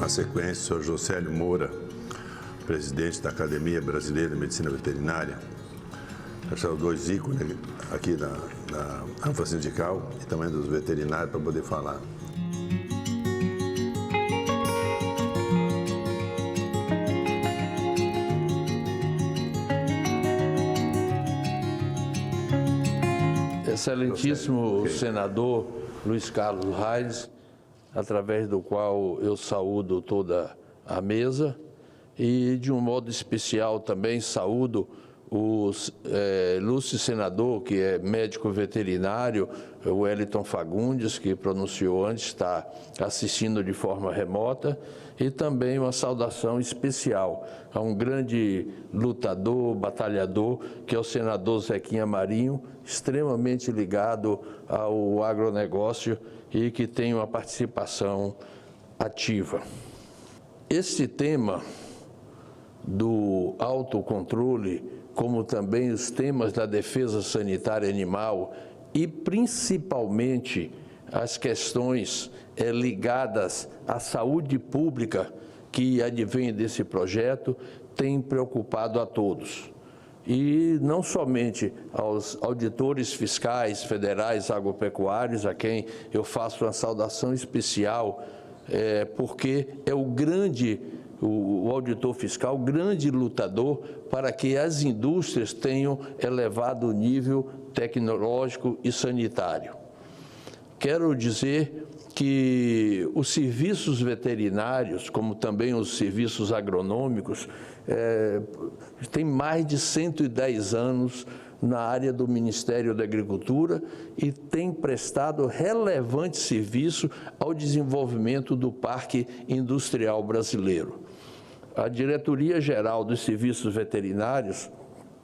Na sequência, o senhor Josélio Moura, presidente da Academia Brasileira de Medicina Veterinária. São dois ícones aqui da ânfora sindical e também dos veterinários para poder falar. Excelentíssimo senador Luiz Carlos Reis, através do qual eu saúdo toda a mesa e, de um modo especial, também saúdo o ilustre senador, que é médico veterinário, o Wellington Fagundes, que pronunciou antes, está assistindo de forma remota, e também uma saudação especial a um grande lutador, batalhador, que é o senador Zequinha Marinho, extremamente ligado ao agronegócio e que tem uma participação ativa. Esse tema do autocontrole, como também os temas da defesa sanitária animal e principalmente as questões ligadas à saúde pública que advém desse projeto, tem preocupado a todos. E não somente aos auditores fiscais federais agropecuários, a quem eu faço uma saudação especial, porque é o auditor fiscal, grande lutador para que as indústrias tenham elevado nível tecnológico e sanitário. Quero dizer que os serviços veterinários, como também os serviços agronômicos, têm mais de 110 anos na área do Ministério da Agricultura e têm prestado relevante serviço ao desenvolvimento do parque industrial brasileiro. A Diretoria-Geral dos Serviços Veterinários,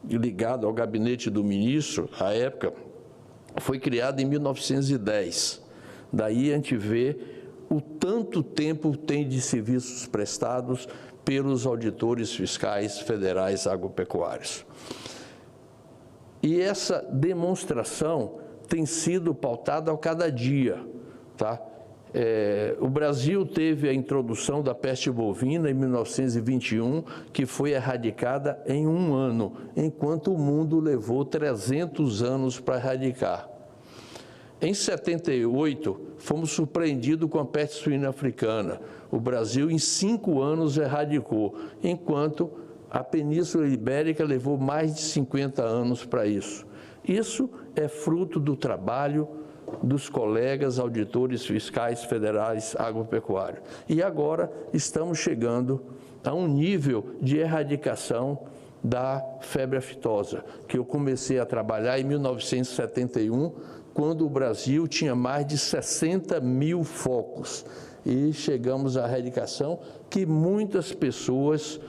ligada ao gabinete do ministro, à época, foi criada em 1910. Daí a gente vê o tanto tempo tem de serviços prestados pelos auditores fiscais federais agropecuários. E essa demonstração tem sido pautada a cada dia, tá? O Brasil teve a introdução da peste bovina em 1921, que foi erradicada em 1 ano, enquanto o mundo levou 300 anos para erradicar. Em 78, fomos surpreendidos com a peste suína africana. O Brasil, em 5 anos, erradicou, enquanto a Península Ibérica levou mais de 50 anos para isso. Isso é fruto do trabalho dos colegas auditores fiscais federais agropecuários. E agora estamos chegando a um nível de erradicação da febre aftosa, que eu comecei a trabalhar em 1971, quando o Brasil tinha mais de 60 mil focos. E chegamos à erradicação que muitas pessoas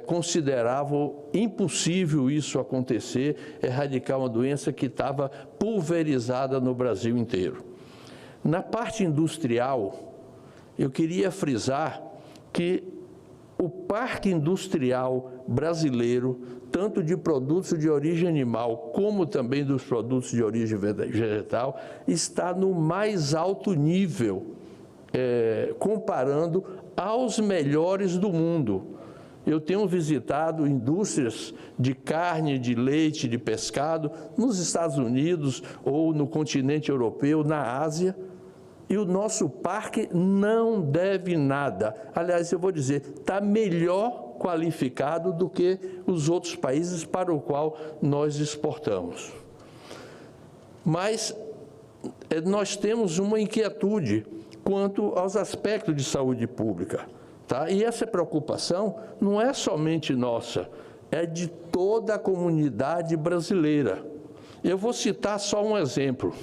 consideravam impossível isso acontecer, erradicar uma doença que estava pulverizada no Brasil inteiro. Na parte industrial, eu queria frisar que o parque industrial brasileiro, tanto de produtos de origem animal, como também dos produtos de origem vegetal, está no mais alto nível, comparando aos melhores do mundo. Eu tenho visitado indústrias de carne, de leite, de pescado, nos Estados Unidos ou no continente europeu, na Ásia, e o nosso parque não deve nada. Aliás, eu vou dizer, está melhor qualificado do que os outros países para o qual nós exportamos. Mas nós temos uma inquietude quanto aos aspectos de saúde pública. Tá? E essa preocupação não é somente nossa, é de toda a comunidade brasileira. Eu vou citar só um exemplo.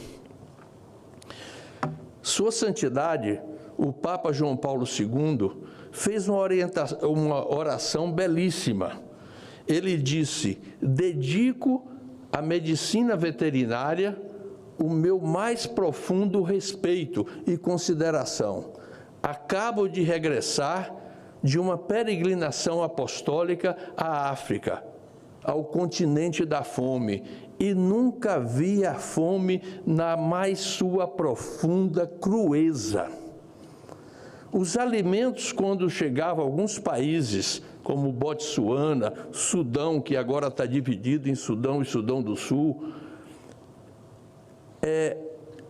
Sua Santidade, o Papa João Paulo II, fez uma oração belíssima. Ele disse: dedico à medicina veterinária o meu mais profundo respeito e consideração. Acabo de regressar de uma peregrinação apostólica à África, ao continente da fome, e nunca vi a fome na mais sua profunda crueza. Os alimentos, quando chegavam a alguns países, como Botsuana, Sudão, que agora está dividido em Sudão e Sudão do Sul,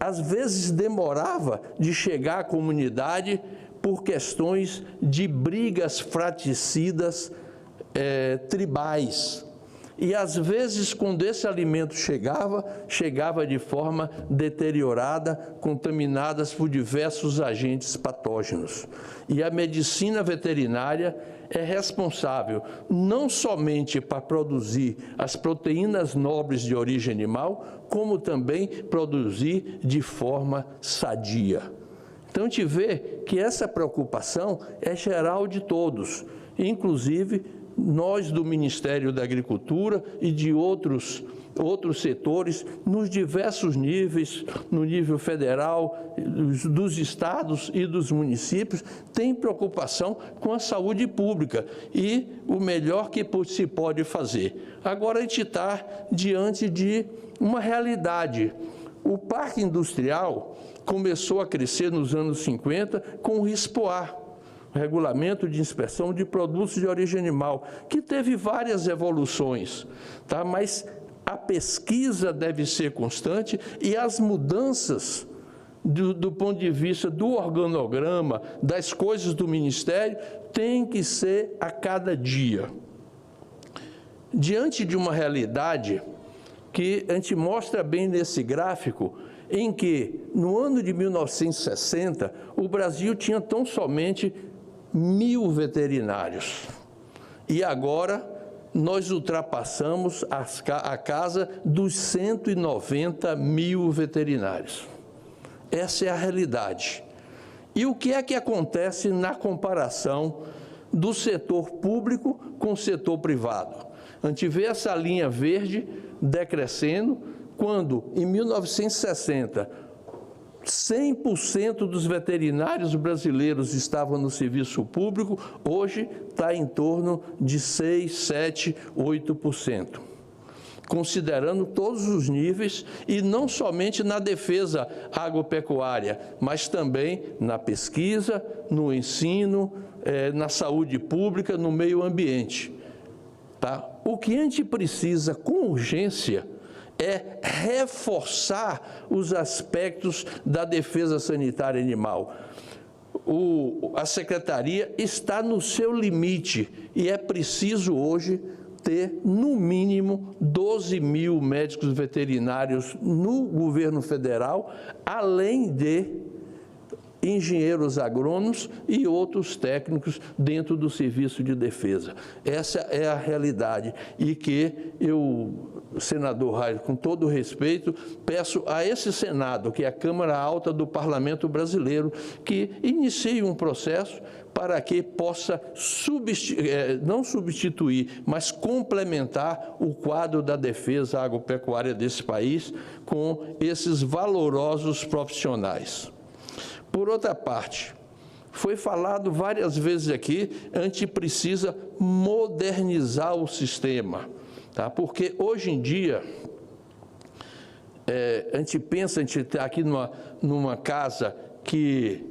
às vezes demorava de chegar à comunidade por questões de brigas fratricidas tribais. E, às vezes, quando esse alimento chegava de forma deteriorada, contaminadas por diversos agentes patógenos. E a medicina veterinária é responsável não somente para produzir as proteínas nobres de origem animal, como também produzir de forma sadia. Então, a gente vê que essa preocupação é geral de todos, inclusive nós do Ministério da Agricultura e de outros setores, nos diversos níveis, no nível federal, dos estados e dos municípios, tem preocupação com a saúde pública e o melhor que se pode fazer. Agora a gente está diante de uma realidade. O parque industrial começou a crescer nos anos 50 com o RISPOA, Regulamento de Inspeção de Produtos de Origem Animal, que teve várias evoluções, tá? Mas a pesquisa deve ser constante e as mudanças do ponto de vista do organograma, das coisas do Ministério, têm que ser a cada dia. Diante de uma realidade que a gente mostra bem nesse gráfico, em que, no ano de 1960, o Brasil tinha tão somente 1.000 veterinários. E agora nós ultrapassamos a casa dos 190 mil veterinários. Essa é a realidade. E o que é que acontece na comparação do setor público com o setor privado? A gente vê essa linha verde decrescendo, quando, em 1960, 100% dos veterinários brasileiros estavam no serviço público, hoje está em torno de 6%, 7%, 8%. Considerando todos os níveis, e não somente na defesa agropecuária, mas também na pesquisa, no ensino, na saúde pública, no meio ambiente. Tá? O que a gente precisa, com urgência, é reforçar os aspectos da defesa sanitária animal. A Secretaria está no seu limite e é preciso hoje ter, no mínimo, 12 mil médicos veterinários no governo federal, além de engenheiros agrônomos e outros técnicos dentro do serviço de defesa. Essa é a realidade e que eu, senador Reis, com todo respeito, peço a esse Senado, que é a Câmara Alta do Parlamento Brasileiro, que inicie um processo para que possa não substituir, mas complementar o quadro da defesa agropecuária desse país com esses valorosos profissionais. Por outra parte, foi falado várias vezes aqui, a gente precisa modernizar o sistema, tá? Porque hoje em dia, a gente pensa, a gente está aqui numa casa que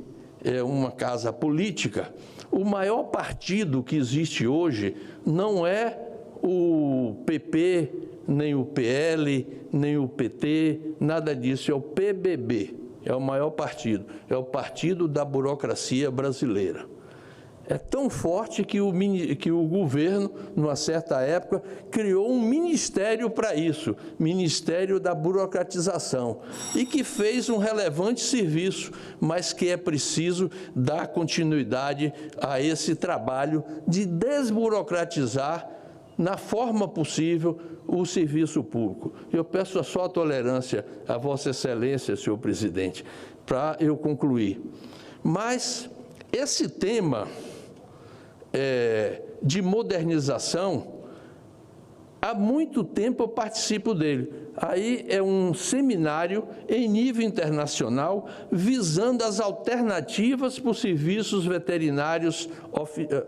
é uma casa política, o maior partido que existe hoje não é o PP, nem o PL, nem o PT, nada disso, é o PBB. É o maior partido, é o partido da burocracia brasileira. É tão forte que o governo, numa certa época, criou um ministério para isso, Ministério da Burocratização, e que fez um relevante serviço, mas que é preciso dar continuidade a esse trabalho de desburocratizar, na forma possível, o serviço público. Eu peço a sua tolerância a Vossa Excelência, senhor presidente, para eu concluir. Mas esse tema de modernização Há muito tempo eu participo dele. Aí é um seminário em nível internacional visando as alternativas para os serviços veterinários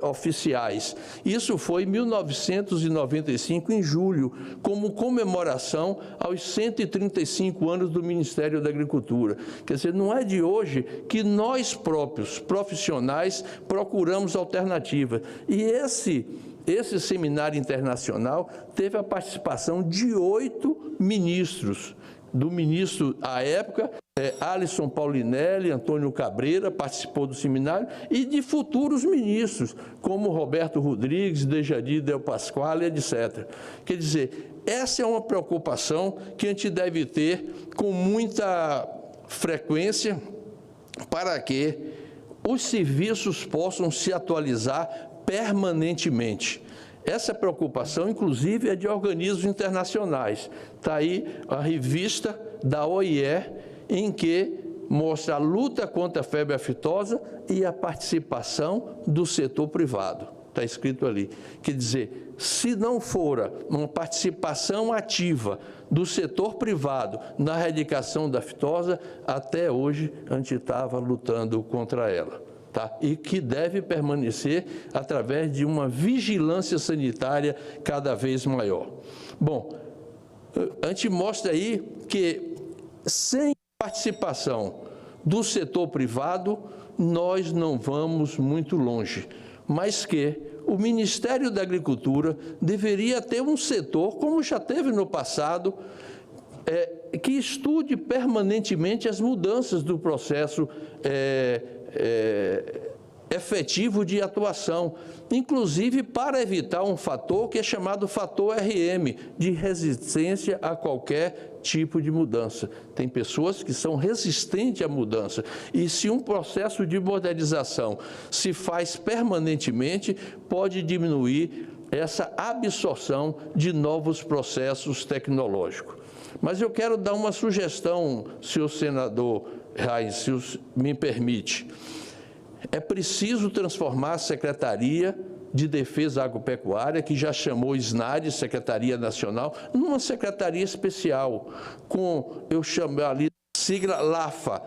oficiais. Isso foi em 1995, em julho, como comemoração aos 135 anos do Ministério da Agricultura. Quer dizer, não é de hoje que nós próprios, profissionais, procuramos alternativas. E esse seminário internacional teve a participação de 8 ministros, do ministro, à época, Alisson Paulinelli, Antônio Cabreira, participou do seminário, e de futuros ministros, como Roberto Rodrigues, Dejadir Del Pasquale, etc. Quer dizer, essa é uma preocupação que a gente deve ter com muita frequência para que os serviços possam se atualizar permanentemente. Essa preocupação, inclusive, é de organismos internacionais. Está aí a revista da OIE, em que mostra a luta contra a febre aftosa e a participação do setor privado. Está escrito ali. Quer dizer, se não for uma participação ativa do setor privado na erradicação da aftosa, até hoje a gente estava lutando contra ela. Tá? E que deve permanecer através de uma vigilância sanitária cada vez maior. Bom, a gente mostra aí que sem participação do setor privado, nós não vamos muito longe, mas que o Ministério da Agricultura deveria ter um setor, como já teve no passado, que estude permanentemente as mudanças do processo efetivo de atuação, inclusive para evitar um fator que é chamado fator RM, de resistência a qualquer tipo de mudança. Tem pessoas que são resistentes à mudança, e se um processo de modernização se faz permanentemente, pode diminuir essa absorção de novos processos tecnológicos. Mas eu quero dar uma sugestão, senhor senador Reis, se me permite. É preciso transformar a Secretaria de Defesa Agropecuária, que já chamou SNAD, Secretaria Nacional, numa secretaria especial, com, eu chamo ali, sigla LAFA,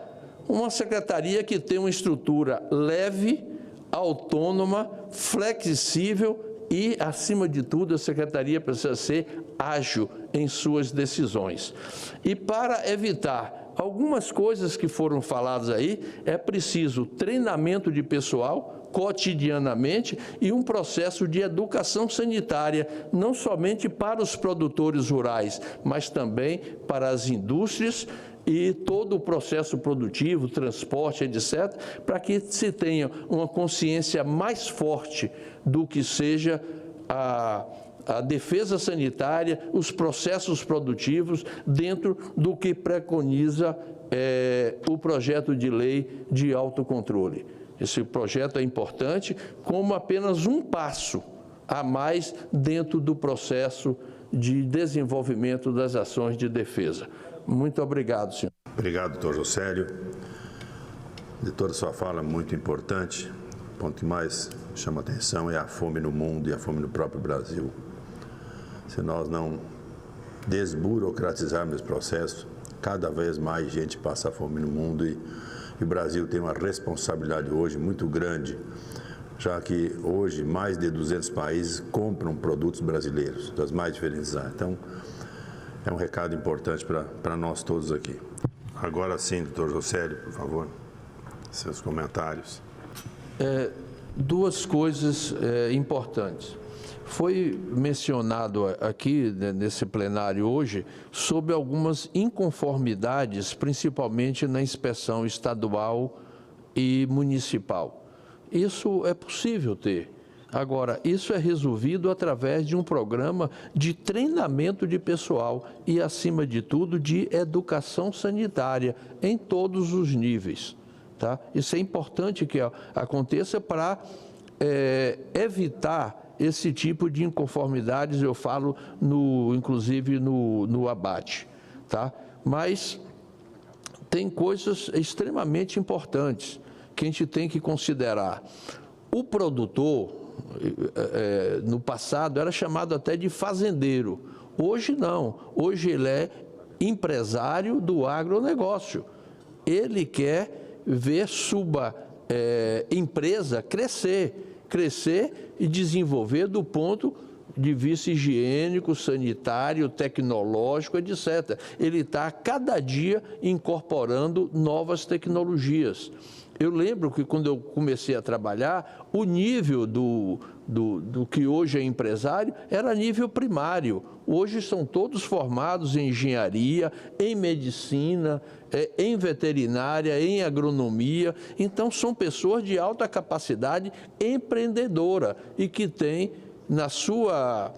uma secretaria que tem uma estrutura leve, autônoma, flexível e, acima de tudo, a secretaria precisa ser ágil em suas decisões. E para evitar algumas coisas que foram faladas aí, é preciso treinamento de pessoal cotidianamente e um processo de educação sanitária, não somente para os produtores rurais, mas também para as indústrias e todo o processo produtivo, transporte, etc., para que se tenha uma consciência mais forte do que seja a defesa sanitária, os processos produtivos, dentro do que preconiza o projeto de lei de autocontrole. Esse projeto é importante como apenas um passo a mais dentro do processo de desenvolvimento das ações de defesa. Muito obrigado, senhor. Obrigado, doutor Josélio. De toda a sua fala, muito importante. O ponto que mais chama atenção é a fome no mundo e a fome no próprio Brasil. Se nós não desburocratizarmos esse processo, cada vez mais gente passa fome no mundo e o Brasil tem uma responsabilidade hoje muito grande, já que hoje mais de 200 países compram produtos brasileiros, das mais diferentes áreas. Então, é um recado importante para nós todos aqui. Agora sim, doutor Josélio, por favor, seus comentários. Duas coisas importantes. Foi mencionado aqui, nesse plenário hoje, sobre algumas inconformidades, principalmente na inspeção estadual e municipal. Isso é possível ter. Agora, isso é resolvido através de um programa de treinamento de pessoal e, acima de tudo, de educação sanitária em todos os níveis. Tá? Isso é importante que aconteça para evitar esse tipo de inconformidades, eu falo, inclusive no abate. Tá? Mas tem coisas extremamente importantes que a gente tem que considerar. O produtor, no passado, era chamado até de fazendeiro. Hoje não. Hoje ele é empresário do agronegócio. Ele quer ver sua empresa crescer e desenvolver do ponto de vista higiênico, sanitário, tecnológico, etc. Ele está, cada dia, incorporando novas tecnologias. Eu lembro que, quando eu comecei a trabalhar, o nível do que hoje é empresário era nível primário. Hoje são todos formados em engenharia, em medicina, em veterinária, em agronomia. Então, são pessoas de alta capacidade empreendedora e que têm na sua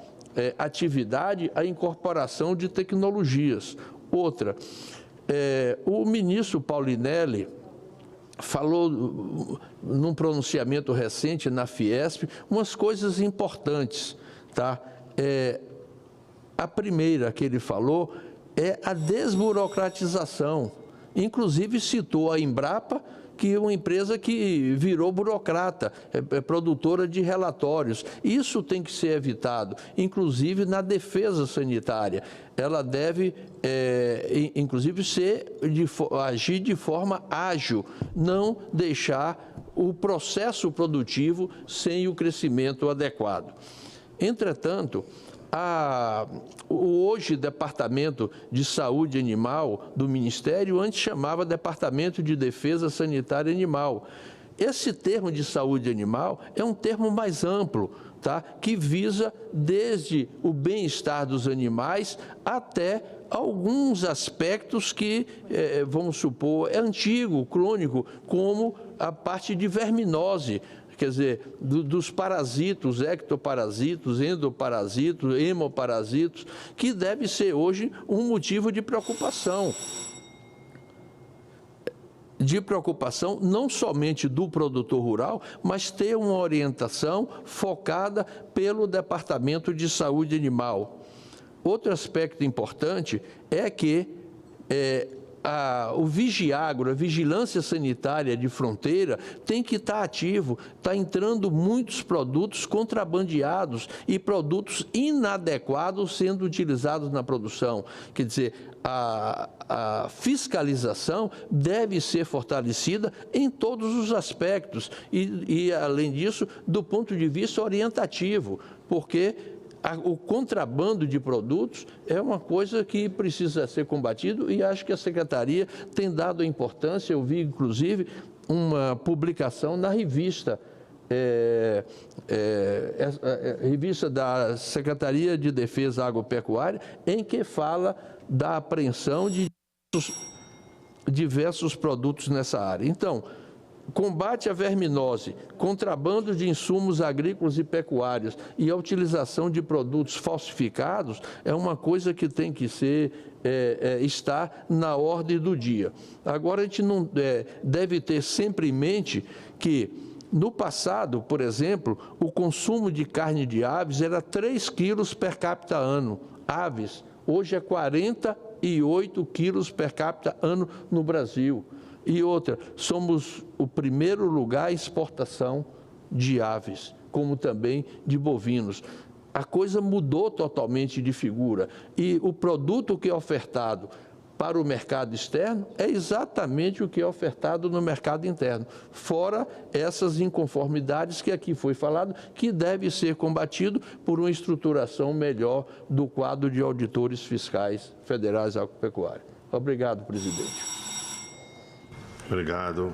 atividade a incorporação de tecnologias. Outra, o ministro Paulinelli falou num pronunciamento recente na Fiesp umas coisas importantes, tá? A primeira que ele falou é a desburocratização. Inclusive citou a Embrapa, que é uma empresa que virou burocrata, é produtora de relatórios. Isso tem que ser evitado, inclusive na defesa sanitária. Ela deve, inclusive, agir de forma ágil, não deixar o processo produtivo sem o crescimento adequado. Entretanto, hoje, Departamento de Saúde Animal do Ministério, antes chamava Departamento de Defesa Sanitária Animal. Esse termo de saúde animal é um termo mais amplo, tá? Que visa desde o bem-estar dos animais até alguns aspectos que, vamos supor, é antigo, crônico, como a parte de verminose. Quer dizer, dos parasitos, ectoparasitos, endoparasitos, hemoparasitos, que deve ser hoje um motivo de preocupação. De preocupação não somente do produtor rural, mas ter uma orientação focada pelo Departamento de Saúde Animal. Outro aspecto importante é que o Vigiagro, a Vigilância Sanitária de Fronteira, tem que estar ativo. Está entrando muitos produtos contrabandeados e produtos inadequados sendo utilizados na produção. Quer dizer, a fiscalização deve ser fortalecida em todos os aspectos e, além disso, do ponto de vista orientativo, porque o contrabando de produtos é uma coisa que precisa ser combatido e acho que a Secretaria tem dado a importância. Eu vi, inclusive, uma publicação na revista, revista da Secretaria de Defesa Agropecuária, em que fala da apreensão de diversos produtos nessa área. Então, combate à verminose, contrabando de insumos agrícolas e pecuários e a utilização de produtos falsificados é uma coisa que tem que estar na ordem do dia. Agora, a gente não deve ter sempre em mente que, no passado, por exemplo, o consumo de carne de aves era 3 quilos per capita ano. Aves, hoje é 48 quilos per capita ano no Brasil. E outra, somos o primeiro lugar em exportação de aves, como também de bovinos. A coisa mudou totalmente de figura e o produto que é ofertado para o mercado externo é exatamente o que é ofertado no mercado interno, fora essas inconformidades que aqui foi falado, que deve ser combatido por uma estruturação melhor do quadro de auditores fiscais federais agropecuários. Obrigado, presidente. Obrigado.